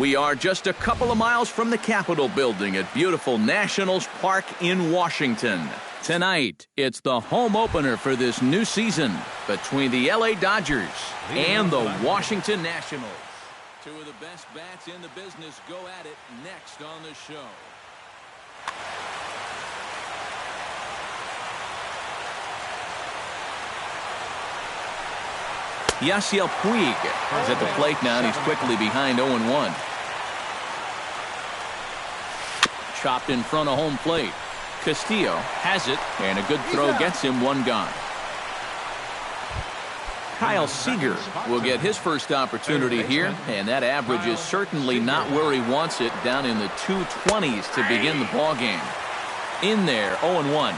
We are just a couple of miles from the Capitol building at beautiful Nationals Park in Washington. Tonight, it's the home opener for this new season between the LA Dodgers and the Washington Nationals. Two of the best bats in the business go at it next on the show. Yasiel Puig is at the plate now, and he's quickly behind 0-1. Chopped in front of home plate. Castillo has it, and a good throw gets him one gone. Kyle Seager will get his first opportunity here, and that average is certainly not where he wants it, down in the 220s to begin the ball game. In there, 0-1.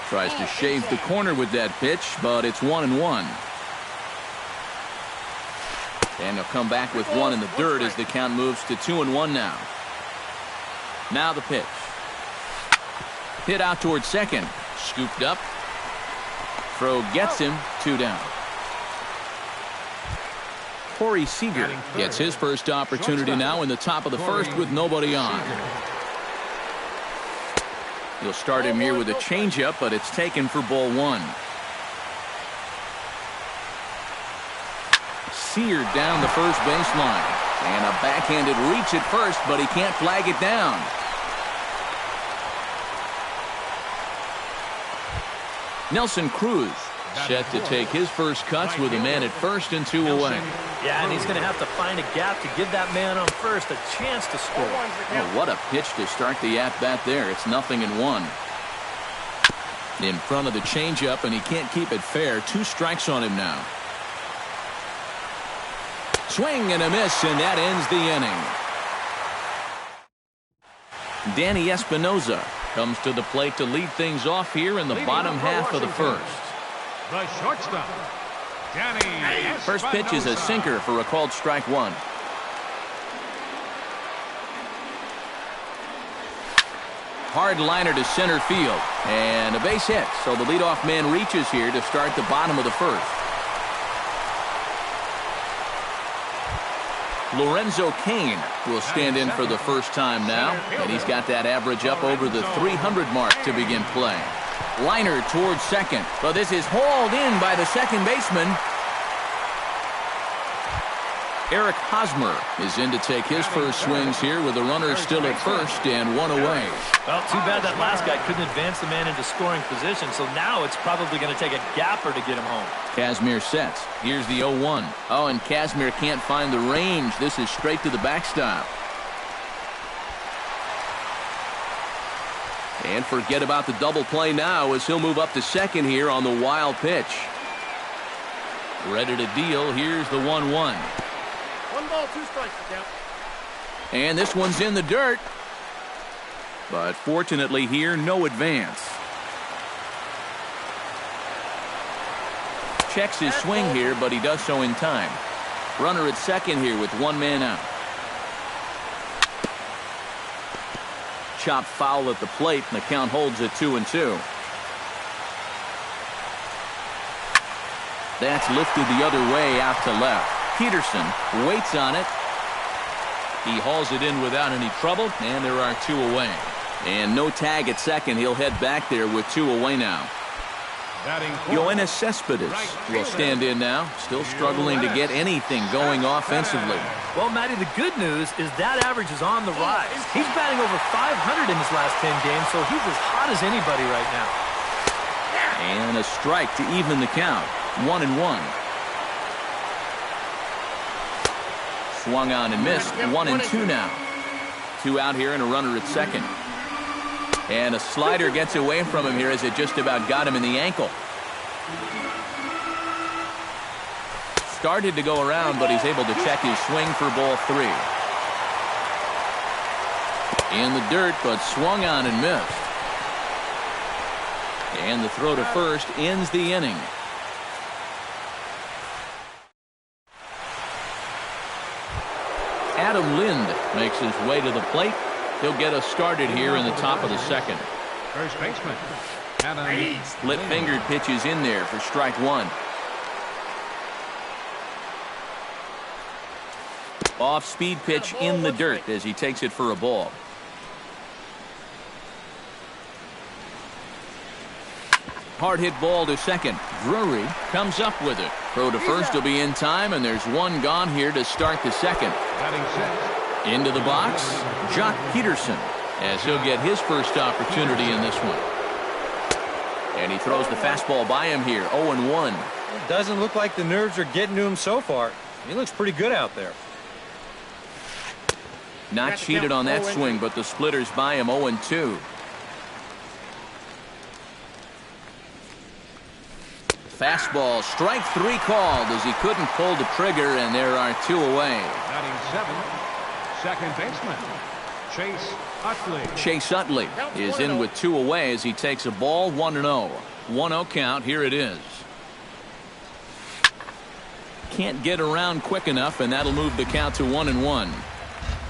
Tries to shave the corner with that pitch, but it's 1-1. And he'll come back with one in the dirt as the count moves to 2-1 now. Now the pitch. Hit out towards second. Scooped up. Throw gets him, 2 down. Corey Seager gets his first opportunity now in the top of the first with nobody on. He'll start him here with a changeup, but it's taken for ball 1. Seared down the first baseline. And a backhanded reach at first, but he can't flag it down. Nelson Cruz set to take his first cuts with a man at first and 2 away. Yeah, and he's going to have to find a gap to give that man on first a chance to score. Oh, what a pitch to start the at-bat there. It's 0-1. In front of the changeup, and he can't keep it fair. 2 strikes on him now. Swing and a miss, and that ends the inning. Danny Espinoza comes to the plate to lead things off here in the bottom half of the first. The shortstop, Danny. First pitch is a sinker for a called strike 1. Hard liner to center field, and a base hit. So the leadoff man reaches here to start the bottom of the first. Lorenzo Cain will stand in for the first time now, and he's got that average up over the 300 mark to begin play. Liner towards second, but this is hauled in by the second baseman. Eric Hosmer is in to take his first swings here with the runner still at first and 1 away. Well, too bad that last guy couldn't advance the man into scoring position, so now it's probably going to take a gapper to get him home. Kazmir sets. Here's the 0-1. Oh, and Kazmir can't find the range. This is straight to the backstop. And forget about the double play now as he'll move up to second here on the wild pitch. Ready to deal. Here's the 1-1. 1 ball, 2 strikes, count. And this one's in the dirt. But fortunately here, no advance. Checks his swing here, but he does so in time. Runner at second here with 1 man out. Chop foul at the plate, and the count holds at 2-2. That's lifted the other way out to left. Peterson waits on it. He hauls it in without any trouble, and there are 2 away. And no tag at second. He'll head back there with 2 away now. Yoenis Cespedes will stand in now, still struggling to get anything going offensively. Well, Matty, the good news is that average is on the rise. He's batting over 500 in his last 10 games, so he's as hot as anybody right now. And a strike to even the count. 1-1. Swung on and missed. 1-2 now. 2 out here and a runner at second. And a slider gets away from him here as it just about got him in the ankle. Started to go around, but he's able to check his swing for ball 3. In the dirt, but swung on and missed. And the throw to first ends the inning. Adam Lind makes his way to the plate. He'll get us started here in the top of the second. First baseman, Split-fingered pitches in there for strike 1. Off-speed pitch in the dirt as he takes it for a ball. Hard hit ball to second. Drury comes up with it. Throw to first will be in time, and there's one gone here to start the second. Into the box, Jock Peterson, as he'll get his first opportunity in this one. And he throws the fastball by him here, 0-1. It doesn't look like the nerves are getting to him so far. He looks pretty good out there. Not cheated on that swing, but the splitters by him, 0-2. Fastball, strike 3 called as he couldn't pull the trigger, and there are 2 away. Batting 7th, second baseman, Chase Utley. Chase Utley is in with 2 away as he takes a ball, 1-0. 1-0 count, here it is. Can't get around quick enough, and that'll move the count to 1-1.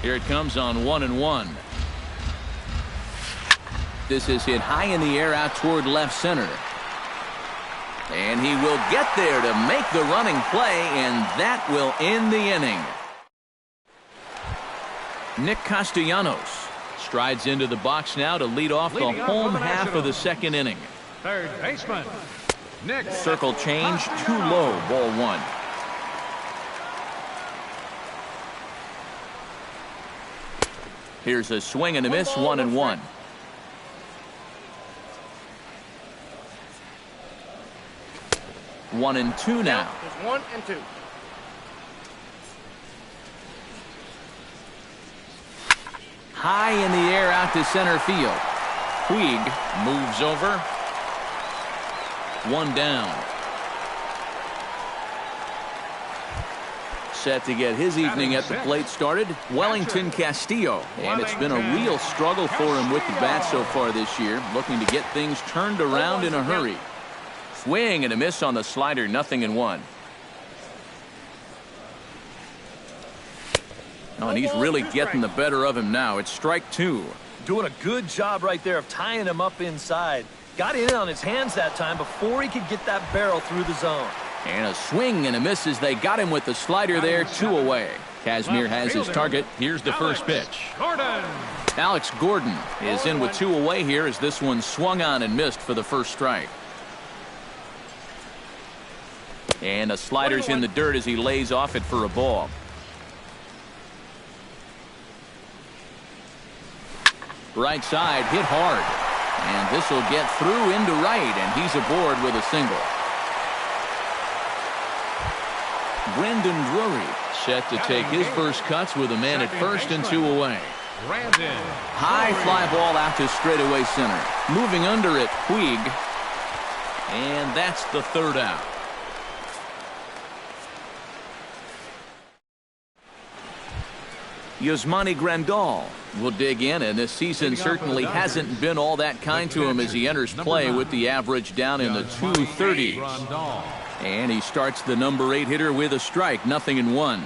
Here it comes on 1-1. This is hit high in the air out toward left center. And he will get there to make the running play, and that will end the inning. Nick Castellanos strides into the box now to lead off the home half of the second inning. Third baseman, Nick. Circle change, too low, ball 1. Here's a swing and a miss, 1-1. One and two now. It's 1 and 2. High in the air out to center field. Puig moves over. 1 down. Set to get his evening at the plate started, Wellington Castillo. And it's been a real struggle for him with the bat so far this year, looking to get things turned around in a hurry. Swing and a miss on the slider, 0-1. Oh, and he's really getting the better of him now. It's strike 2. Doing a good job right there of tying him up inside. Got in on his hands that time before he could get that barrel through the zone. And a swing and a miss as they got him with the slider there, 2 away. Kazmir has his target. Here's the first pitch. Alex Gordon is in with 2 away here as this one swung on and missed for the first strike. And a slider's in the dirt as he lays off it for a ball. Right side hit hard. And this will get through into right, and he's aboard with a single. Brendan Drury set to take his first cuts with a man at first and 2 away. High fly ball out to straightaway center. Moving under it, Puig. And that's the 3rd out. Yasmani Grandal will dig in, and this season certainly hasn't been all that kind to him as he enters play with the average down in the 230s. And he starts the number 8 hitter with a strike, 0-1.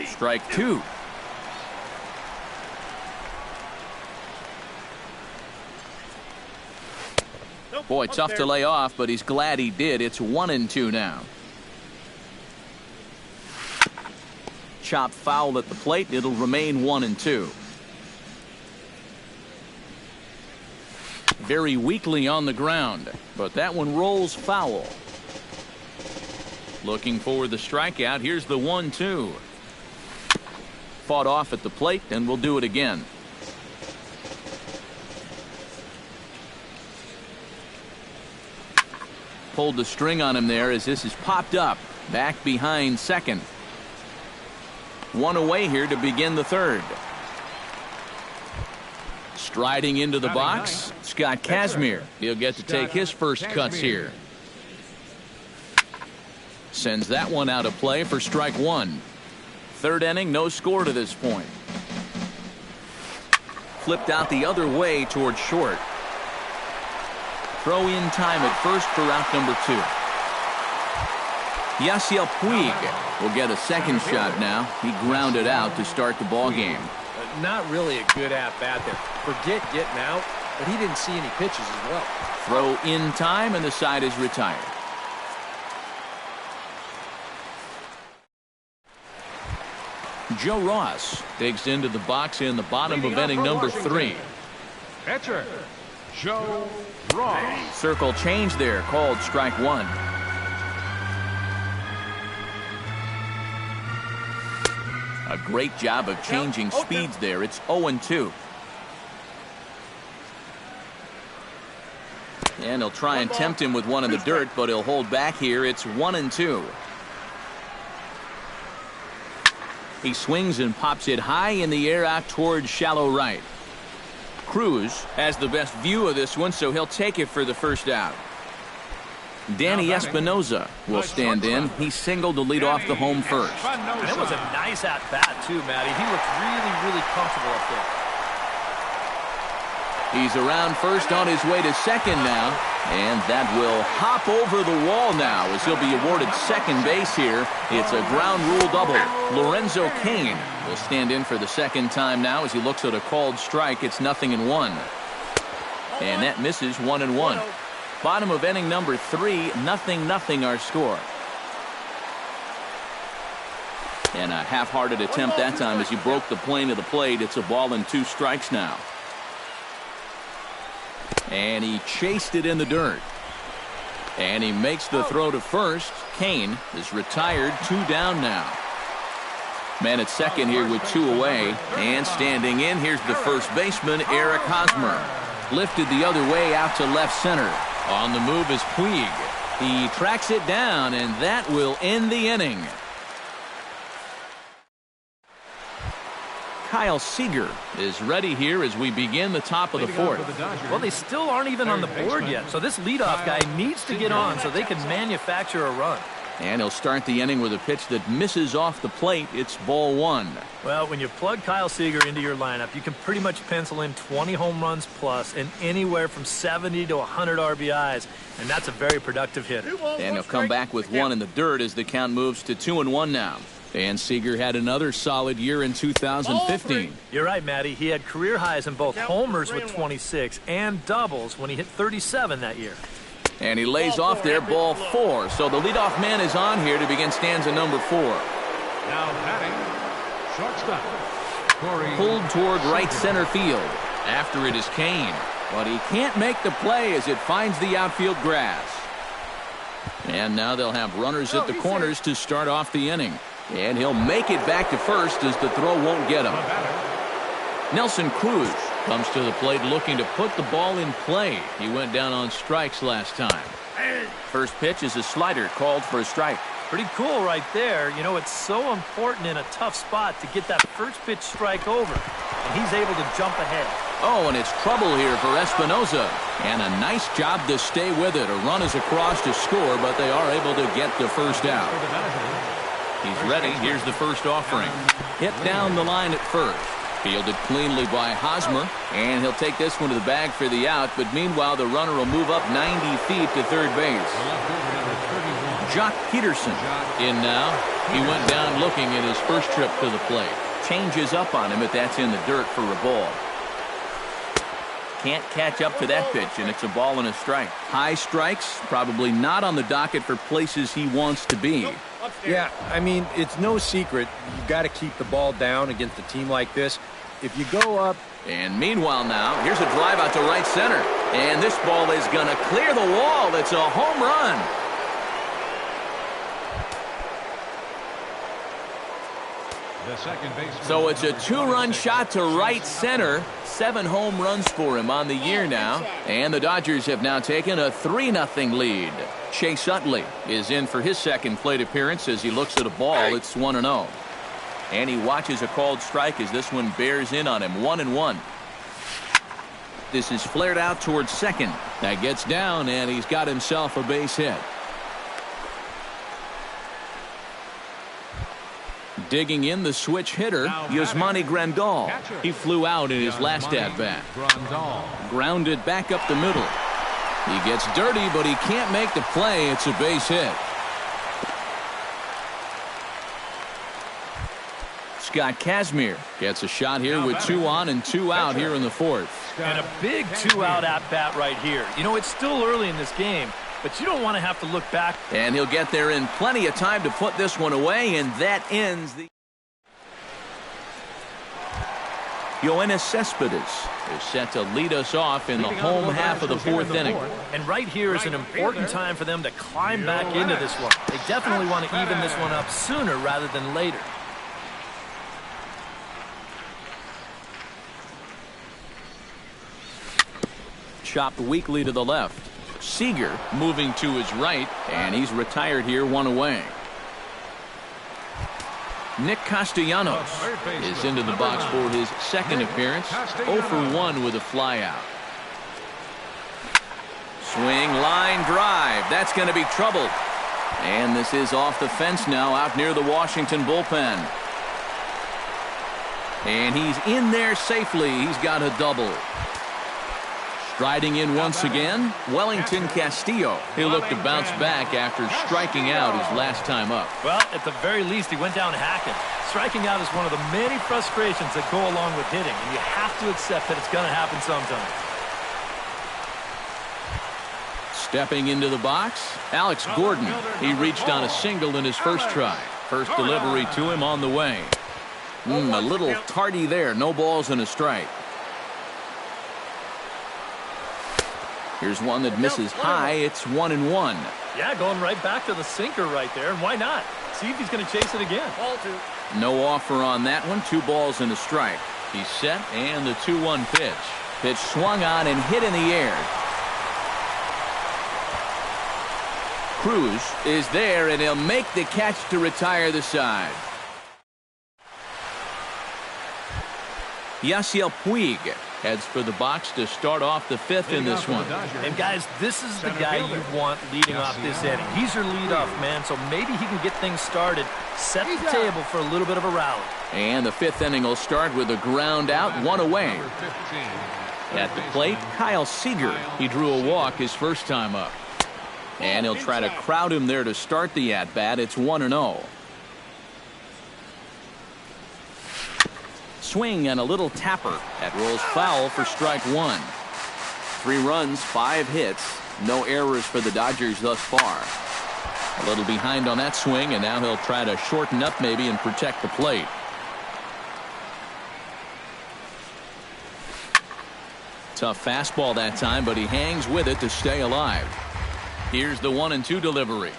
Strike 2. Boy, tough to lay off, but he's glad he did. It's 1-2 now. Chop foul at the plate. It'll remain 1-2. Very weakly on the ground, but that one rolls foul. Looking for the strikeout. Here's the 1-2. Fought off at the plate, and we'll do it again. Pulled the string on him there as this is popped up. Back behind second. 1 away here to begin the 3rd. Striding into the box, Scott Kazmir. He'll get to take his first cuts here. Sends that one out of play for strike 1. 3rd inning, no score to this point. Flipped out the other way toward short. Throw in time at first for out number 2. Yasiel Puig will get a second shot now. He grounded out to start the ball game. Not really a good at-bat there. Forget getting out, but he didn't see any pitches as well. Throw in time, and the side is retired. Joe Ross digs into the box in the bottom of inning number 3. Pitcher, Joe Ross. Circle change there, called strike 1. A great job of changing speeds there. It's 0-2. And he'll try and tempt him with one in the dirt, but he'll hold back here. It's 1-2. He swings and pops it high in the air out towards shallow right. Cruz has the best view of this one, so he'll take it for the first out. Danny Espinoza will stand in. He singled to lead off the home first. And it was a nice at-bat, too, Matty. He looked really, really comfortable up there. He's around first on his way to second now. And that will hop over the wall now as he'll be awarded second base here. It's a ground rule double. Lorenzo Cain will stand in for the second time now as he looks at a called strike. It's 0-1. And that misses 1-1. Bottom of inning number 3, 0-0 our score. And a half-hearted attempt that time as he broke the plane of the plate. It's a ball and 2 strikes now. And he chased it in the dirt. And he makes the throw to first. Cain is retired, 2 down now. Man at second here with 2 away. And standing in, here's the first baseman, Eric Hosmer. Lifted the other way out to left center. On the move is Puig. He tracks it down, and that will end the inning. Kyle Seager is ready here as we begin the top of the 4th. Well, they still aren't even on the board yet, so this leadoff guy needs to get on so they can manufacture a run. And he'll start the inning with a pitch that misses off the plate. It's ball 1. Well, when you plug Kyle Seager into your lineup, you can pretty much pencil in 20 home runs plus and anywhere from 70 to 100 RBIs, and that's a very productive hitter. And he'll come back with 1 in the dirt as the count moves to 2-1 now. And Seager had another solid year in 2015. You're right, Matty. He had career highs in both homers with 26 and doubles when he hit 37 that year. And he lays off there, ball 4. So the leadoff man is on here to begin stanza number 4. Now batting, shortstop. Pulled toward right center field. After it is Cain. But he can't make the play as it finds the outfield grass. And now they'll have runners at the corners to start off the inning. And he'll make it back to first as the throw won't get him. Nelson Cruz comes to the plate looking to put the ball in play. He went down on strikes last time. First pitch is a slider called for a strike. Pretty cool right there. You know, it's so important in a tough spot to get that first pitch strike over. And he's able to jump ahead. Oh, and it's trouble here for Espinoza. And a nice job to stay with it. A run is across to score, but they are able to get the first out. He's ready. Here's the first offering. Hit down the line at first. Fielded cleanly by Hosmer. And he'll take this one to the bag for the out. But meanwhile, the runner will move up 90 feet to third base. Jock Peterson in now. He went down looking at his first trip to the plate. Changes up on him, but that's in the dirt for a ball. Can't catch up to that pitch, and it's a ball and a strike. High strikes, probably not on the docket for places he wants to be. Yeah, I mean, it's no secret. You've got to keep the ball down against a team like this. If you go up... And meanwhile now, here's a drive out to right center. And this ball is going to clear the wall. It's a home run. So it's a 2-run shot to right center. 7 home runs for him on the year now. And the Dodgers have now taken a 3-0 lead. Chase Utley is in for his second plate appearance as he looks at a ball. It's 1-0. And he watches a called strike as this one bears in on him. 1-1. This is flared out towards second. That gets down, and he's got himself a base hit. Digging in the switch hitter, Yasmani Grandal. He flew out in his last at-bat. Grounded back up the middle. He gets dirty, but he can't make the play. It's a base hit. Scott Kazmir gets a shot here with 2 on and 2 out here in the 4th. And a big 2-out at-bat right here. You know, it's still early in this game, but you don't want to have to look back. And he'll get there in plenty of time to put this one away, and that ends the... Yoenis Cespedes is set to lead us off in the home half of the fourth inning. And right here is an important time for them to climb back into this one. They definitely want to even this one up sooner rather than later. Chopped weakly to the left. Seager moving to his right, and he's retired here, one away. Nick Castellanos is into the box for his second appearance. 0 for 1 with a flyout. Swing, line drive. That's going to be trouble. And this is off the fence now, out near the Washington bullpen. And he's in there safely. He's got a double. Striding in once again, Wellington Castillo. He'll look to bounce back after striking out his last time up. Well, at the very least, he went down hacking. Striking out is one of the many frustrations that go along with hitting, and you have to accept that it's going to happen sometime. Stepping into the box, Alex Gordon. He reached on a single in his first try. First delivery to him on the way. A little tardy there. No balls and a strike. Here's one that misses high. It's 1-1. Yeah, going right back to the sinker right there. And why not? See if he's going to chase it again. Ball 2. No offer on that one. 2 balls and a strike. He's set, and the 2-1 pitch. Pitch swung on and hit in the air. Cruz is there, and he'll make the catch to retire the side. Yasiel Puig heads for the box to start off the 5th in this one. And guys, this is the guy you want leading off this inning. He's your leadoff man, so maybe he can get things started, set the table for a little bit of a rally. And the 5th inning will start with a ground out, 1 away. At the plate, Kyle Seager. He drew a walk his first time up. And he'll try to crowd him there to start the at-bat. It's 1-0. Swing and a little tapper. That rolls foul for strike 1. 3 runs, 5 hits. No errors for the Dodgers thus far. A little behind on that swing, and now he'll try to shorten up maybe and protect the plate. Tough fastball that time, but he hangs with it to stay alive. Here's the 1-2 delivery.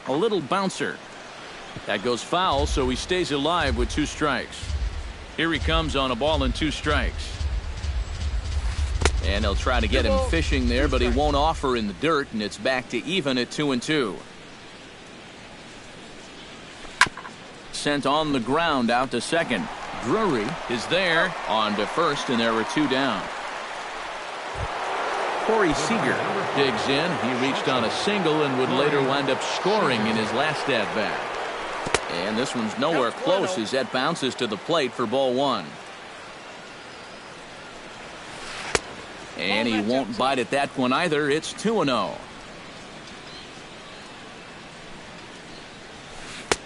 A little bouncer. That goes foul, so he stays alive with 2 strikes. Here he comes on a ball and 2 strikes. And he'll try to get him fishing there, but he won't offer in the dirt, and it's back to even at 2-2. Sent on the ground out to second. Drury is there on to first, and there were 2 down. Corey Seager digs in. He reached on a single and would later wind up scoring in his last at-bat. And this one's nowhere close as that bounces to the plate for ball 1. And he won't bite at that one either. It's 2-0.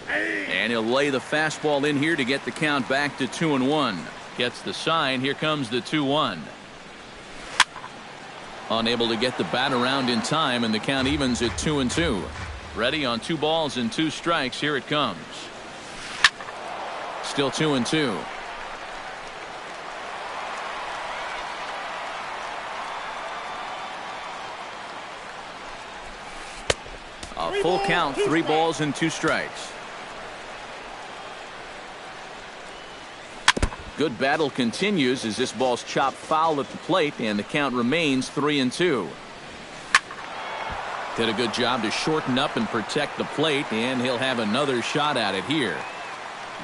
And he'll lay the fastball in here to get the count back to 2-1. Gets the sign. Here comes the 2-1. Unable to get the bat around in time, and the count evens at 2-2. Ready on 2 balls and 2 strikes. Here it comes. Still 2-2. A full count, 3 balls and 2 strikes. Good battle continues as this ball's chopped foul at the plate, and the count remains 3-2. Did a good job to shorten up and protect the plate, and he'll have another shot at it here.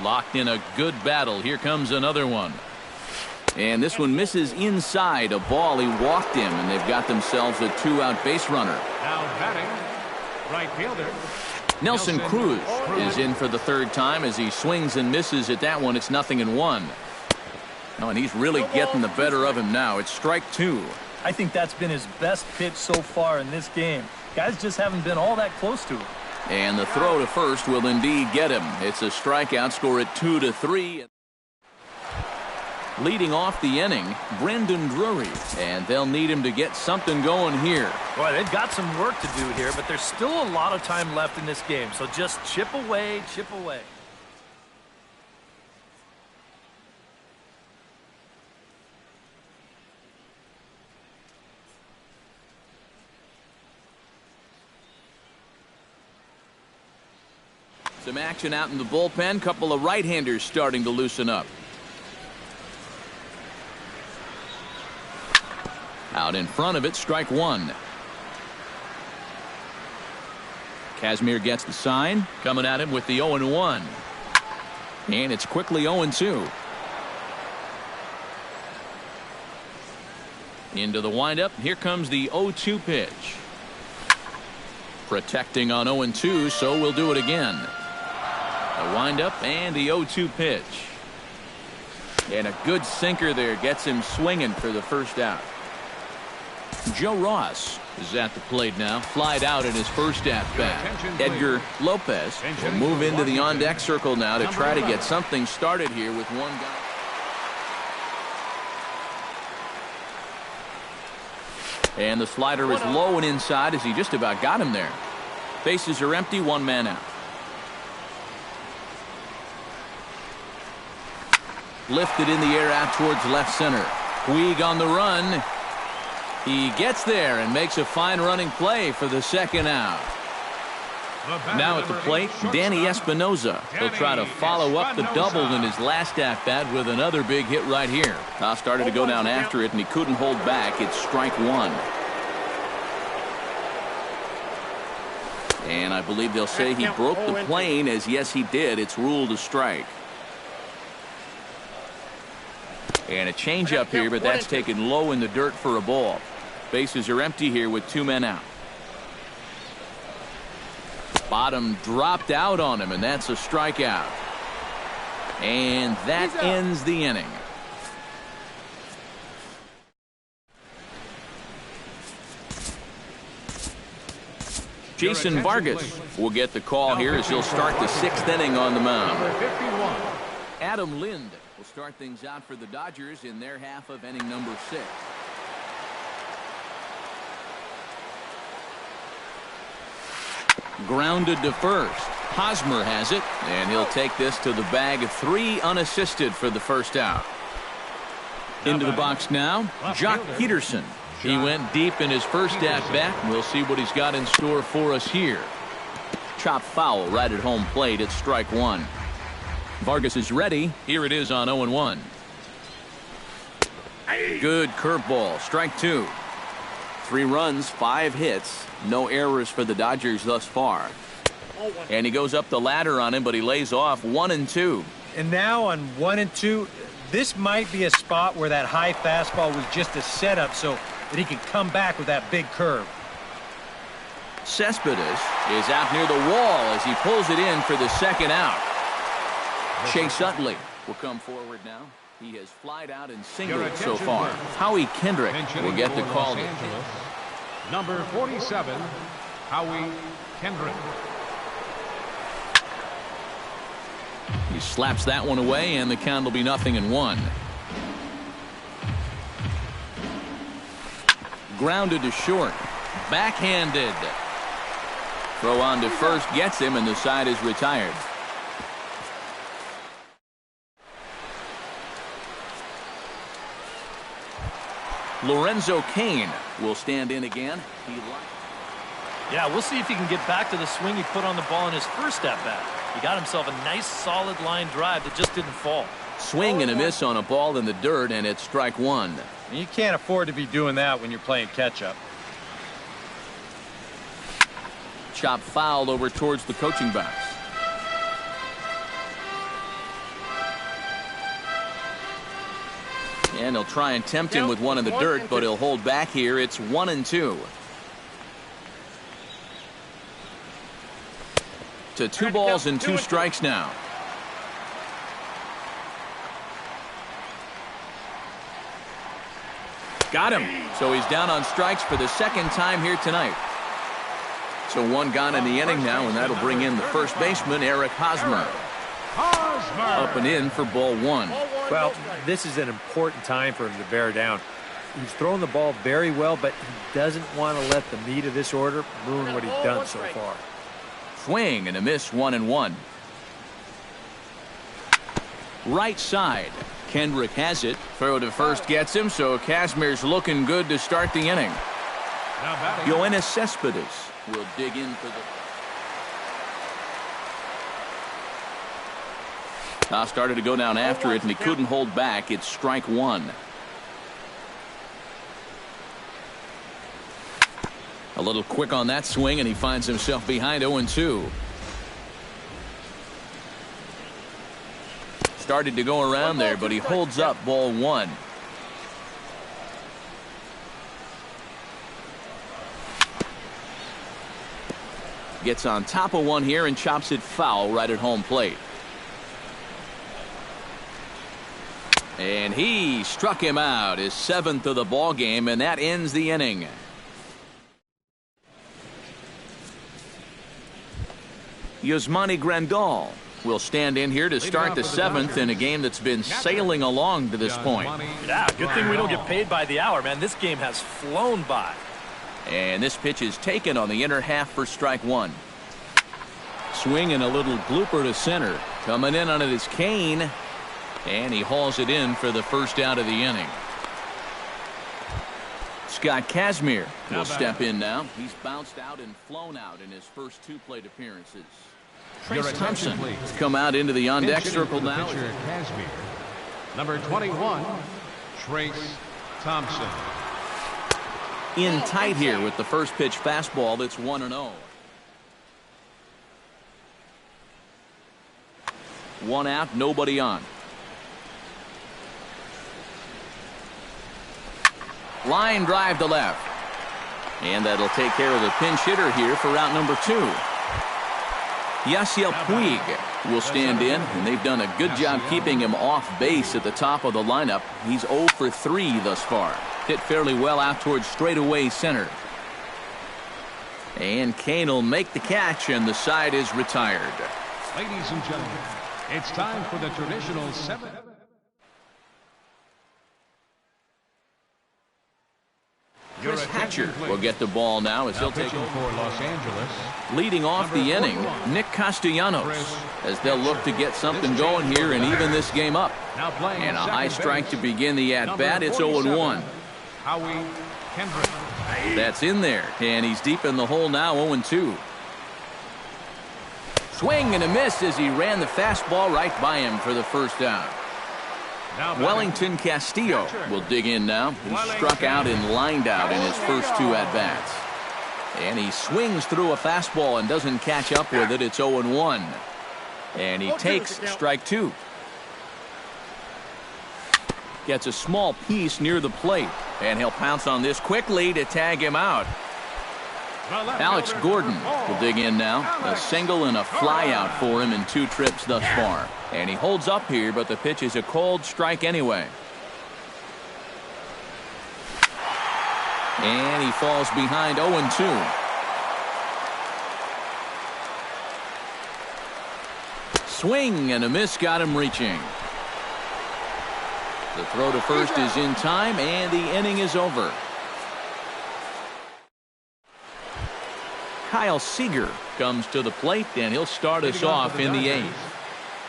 Locked in a good battle. Here comes another one. And this one misses inside. A ball. He walked him, and they've got themselves a 2-out base runner. Now batting, right fielder Nelson Cruz is in for the 3rd time as he swings and misses at that one. It's 0-1. Oh, and he's really getting the better of him now. It's strike 2. I think that's been his best pitch so far in this game. Guys just haven't been all that close to him. And the throw to first will indeed get him. It's a strikeout, score at 2-3. Leading off the inning, Brendan Drury. And they'll need him to get something going here. Boy, they've got some work to do here, but there's still a lot of time left in this game. So just chip away, chip away. Some action out in the bullpen. Couple of right-handers starting to loosen up. Out in front of it, strike one. Kazmir gets the sign. Coming at him with the 0-1. And it's quickly 0-2. Into the windup. Here comes the 0-2 pitch. Protecting on 0-2, so we'll do it again. A windup and the 0-2 pitch. And a good sinker there gets him swinging for the first out. Joe Ross is at the plate now. Flied out in his first at-bat. Edgar Lopez will move into the on-deck circle now to try to get something started here with one guy. And the slider is low and inside as he just about got him there. Bases are empty, one man out. Lifted in the air out towards left center. Puig on the run. He gets there and makes a fine running play for the second out. Now at the plate, Danny Espinosa. He'll try to follow up the double in his last at-bat with another big hit right here. Toss started to go down after it, and he couldn't hold back. It's strike one. And I believe they'll say he broke the plane, as yes, he did. It's ruled a strike. And a changeup here, but that's taken low in the dirt for a ball. Bases are empty here with two men out. Bottom dropped out on him, and that's a strikeout. And that ends the inning. Jason Vargas will get the call here as he'll start the sixth inning on the mound. Adam Lind will start things out for the Dodgers in their half of inning number 6. Grounded to first. Hosmer has it, and he'll take this to the bag of 3 unassisted for the first out. Into the box now, Jock Peterson. He went deep in his first at-bat. We'll see what he's got in store for us here. Chop foul right at home plate. It's strike one. Vargas is ready. Here it is on 0-1. Good curveball. Strike two. 3 runs, 5 hits. No errors for the Dodgers thus far. And he goes up the ladder on him, but he lays off 1-2. And now on 1-2, this might be a spot where that high fastball was just a setup so that he can come back with that big curve. Cespedes is out near the wall as he pulls it in for the second out. Chase Utley will come forward now. He has flied out and singled so far. Howie Kendrick will get the call. Number 47, Howie Kendrick. He slaps that one away, and the count will be 0-1. Grounded to short. Backhanded. Throw on to first gets him, and the side is retired. Lorenzo Cain will stand in again. Yeah, we'll see if he can get back to the swing he put on the ball in his first at-bat. He got himself a nice solid line drive that just didn't fall. Swing and a miss on a ball in the dirt, and it's strike one. You can't afford to be doing that when you're playing catch-up. Chop fouled over towards the coaching box. And he'll try and tempt him with one in the dirt, but he'll hold back here. It's 1-2. To 2 balls and 2 strikes now. Got him. So he's down on strikes for the second time here tonight. So 1 gone in the inning now, and that'll bring in the first baseman, Eric Hosmer. Up and in for ball 1. Well, this is an important time for him to bear down. He's thrown the ball very well, but he doesn't want to let the meat of this order ruin what he's done so far. Swing and a miss, 1-1. Right side. Kendrick has it. Throw to first gets him, so Kazmir's looking good to start the inning. Yoenis Cespedes will dig in for the... Started to go down after it, and he couldn't hold back. It's strike one. A little quick on that swing, and he finds himself behind 0-2. Started to go around there, but he holds up ball one. Gets on top of one here and chops it foul right at home plate. And he struck him out, his 7th of the ball game, and that ends the inning. Yasmani Grandal will stand in here to start the 7th in a game that's been sailing along to this point. Yeah, good thing we don't get paid by the hour, man. This game has flown by. And this pitch is taken on the inner half for strike one. Swing and a little blooper to center. Coming in on it is Kane. And he hauls it in for the first out of the inning. Scott Kazmir will step in now. He's bounced out and flown out in his first 2 plate appearances. Trace Thompson has come out into the on-deck circle now. Kazmir. Number 21, Trace Thompson. In tight here with the first pitch fastball that's 1-0. 1 out, nobody on. Line drive to left. And that'll take care of the pinch hitter here for route number 2. Yasiel Puig will stand in, and they've done a good job keeping him off base at the top of the lineup. He's 0 for 3 thus far. Hit fairly well out towards straightaway center. And Kane will make the catch, and the side is retired. Ladies and gentlemen, it's time for the traditional 7th. Chris Hatcher will get the ball now as he'll take over for Los Angeles. Leading off the inning, Nick Castellanos, as they'll look to get something going here and even this game up. And a high strike to begin the at-bat. It's 0-1. Howie Kendrick. That's in there, and he's deep in the hole now, 0-2. Swing and a miss as he ran the fastball right by him for the first out. Wellington Castillo will dig in now. He struck out and lined out in his first 2 at-bats. And he swings through a fastball and doesn't catch up with it. It's 0-1. And he takes strike 2. Gets a small piece near the plate. And he'll pounce on this quickly to tag him out. Alex Gordon will dig in now. A single and a fly out for him in 2 trips thus far. And he holds up here, but the pitch is a cold strike anyway. And he falls behind 0-2. Swing and a miss got him reaching. The throw to first is in time, and the inning is over. Kyle Seager comes to the plate, and he'll start us off in the 8th.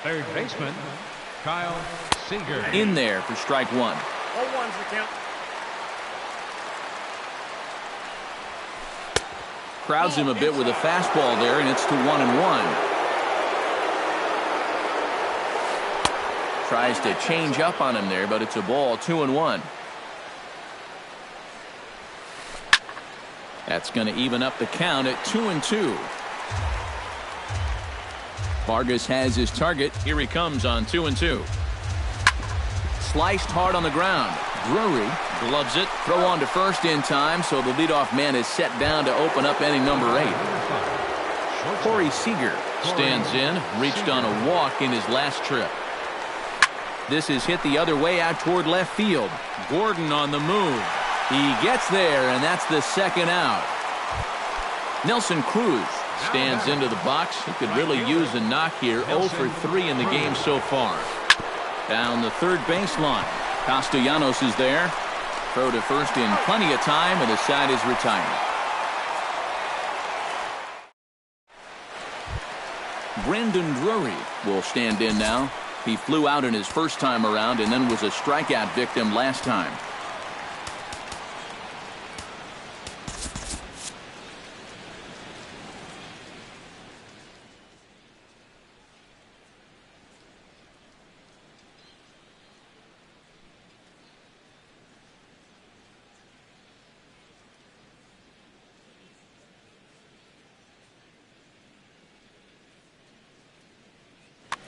Third baseman, Kyle Seager. In there for strike 1. 0-1's the count. Crowds him a bit with a fastball there, and it's to 1-1. Tries to change up on him there, but it's a ball, 2-1. That's going to even up the count at 2-2. Vargas has his target. Here he comes on 2-2. Sliced hard on the ground. Drury gloves it. Throw on to first in time, so the leadoff man is set down to open up inning number 8. Corey Seager stands in. Reached on a walk in his last trip. This is hit the other way out toward left field. Gordon on the move. He gets there, and that's the second out. Nelson Cruz stands into the box. He could really use a knock here. 0 for 3 in the game so far. Down the third baseline. Castellanos is there. Throw to first in plenty of time, and the side is retired. Brandon Drury will stand in now. He flew out in his first time around and then was a strikeout victim last time.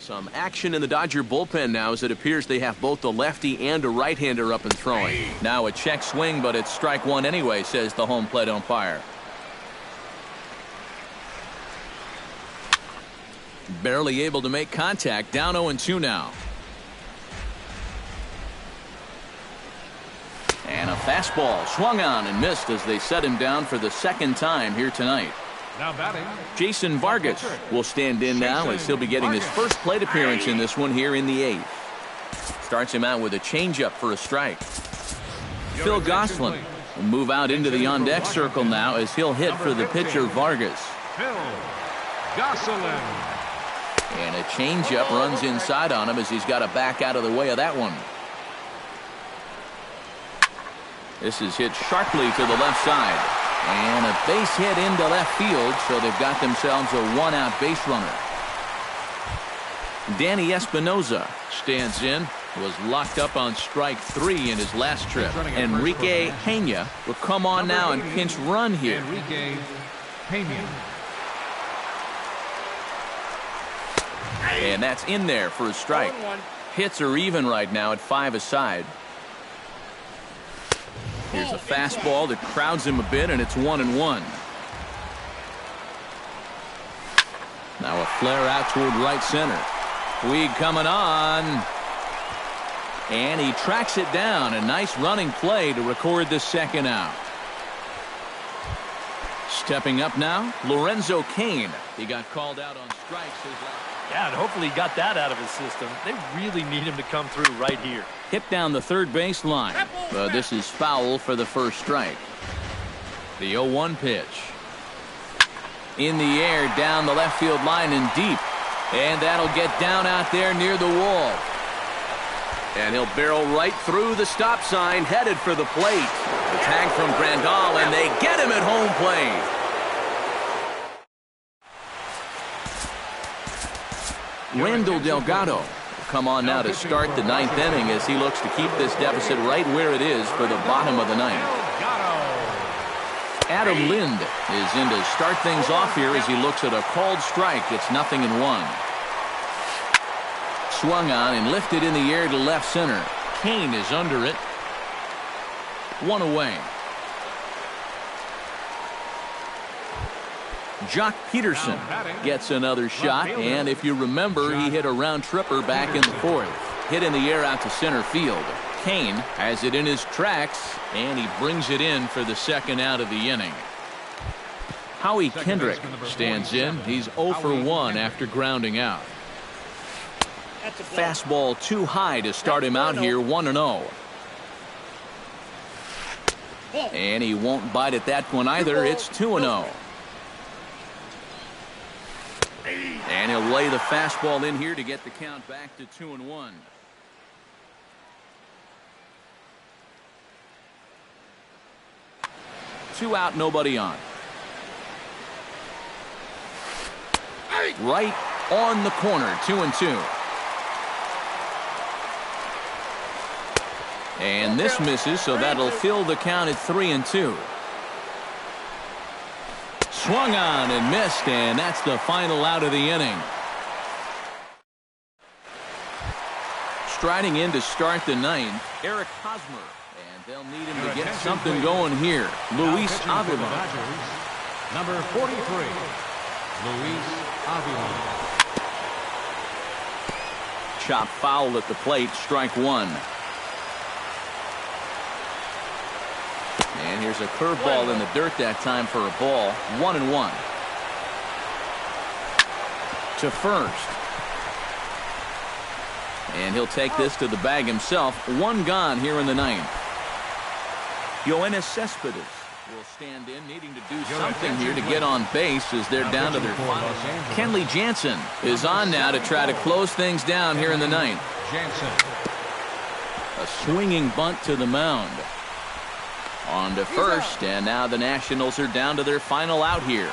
Some action in the Dodger bullpen now as it appears they have both the lefty and a right-hander up and throwing. Now a check swing, but it's strike one anyway, says the home plate umpire. Barely able to make contact. Down 0-2 now. And a fastball swung on and missed as they set him down for the second time here tonight. Now batting, Jason Vargas will stand in now as he'll be getting his first plate appearance in this one here in the 8th. Starts him out with a changeup for a strike. Phil Gosselin will move out into the on-deck circle now as he'll hit for the pitcher Vargas. Phil Gosselin. And a changeup runs inside on him as he's got to back out of the way of that one. This is hit sharply to the left side. And a base hit into left field, so they've got themselves a one-out base runner. Danny Espinoza stands in, was locked up on strike 3 in his last trip. Enrique Pena will come on now and pinch run here. Enrique Pena. And that's in there for a strike. Hits are even right now at 5 aside. Here's a fastball that crowds him a bit, and it's 1-1. Now a flare out toward right center. Puig coming on. And he tracks it down. A nice running play to record the second out. Stepping up now, Lorenzo Cain. He got called out on strikes his last. Yeah, and hopefully he got that out of his system. They really need him to come through right here. Hit down the third base line. This is foul for the first strike. The 0-1 pitch. In the air, down the left field line and deep. And that'll get down out there near the wall. And he'll barrel right through the stop sign, headed for the plate. The tag from Grandal, and they get him at home plate. Randall Delgado will come on now to start the 9th inning as he looks to keep this deficit right where it is for the bottom of the 9th. Adam Lind is in to start things off here as he looks at a called strike. It's 0-1. Swung on and lifted in the air to left center. Cain is under it. 1 away. Jock Peterson gets another shot, and if you remember, he hit a round tripper back in the 4th. Hit in the air out to center field. Cain has it in his tracks, and he brings it in for the second out of the inning. Howie Kendrick stands in. He's 0 for 1 after grounding out. Fastball too high to start him out here, 1-0. And he won't bite at that one either. It's 2-0. And he'll lay the fastball in here to get the count back to 2-1. Two out, nobody on. Right on the corner, 2-2. And this misses, so that'll fill the count at 3-2. Swung on and missed, and that's the final out of the inning. Striding in to start the 9th, Eric Hosmer. And they'll need him to get something going here. Luis Avila. Number 43, Luis Avila. Chop foul at the plate, strike 1. And here's a curveball in the dirt that time for a ball. 1-1. To first. And he'll take this to the bag himself. 1 gone here in the 9th. Yoenis Cespedes will stand in, needing to do something here to get on base as they're down to their final. Kenley Jansen is on now to try to close things down here in the 9th. A swinging bunt to the mound. On to first, and now the Nationals are down to their final out here.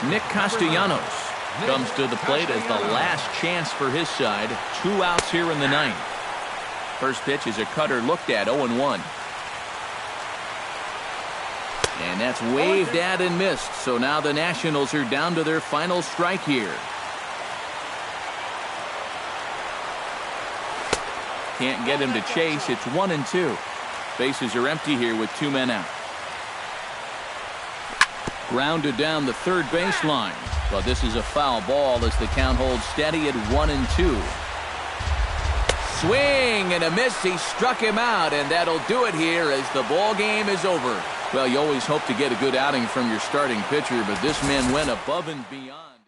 Nick Castellanos comes to the plate as the last chance for his side. 2 outs here in the 9th. First pitch is a cutter looked at, 0-1. And that's waved at and missed, so now the Nationals are down to their final strike here. Can't get him to chase. It's 1-2. Bases are empty here with 2 men out. Grounded down the third baseline. But this is a foul ball as the count holds steady at 1-2. Swing and a miss. He struck him out, and that'll do it here as the ball game is over. Well, you always hope to get a good outing from your starting pitcher, but this man went above and beyond.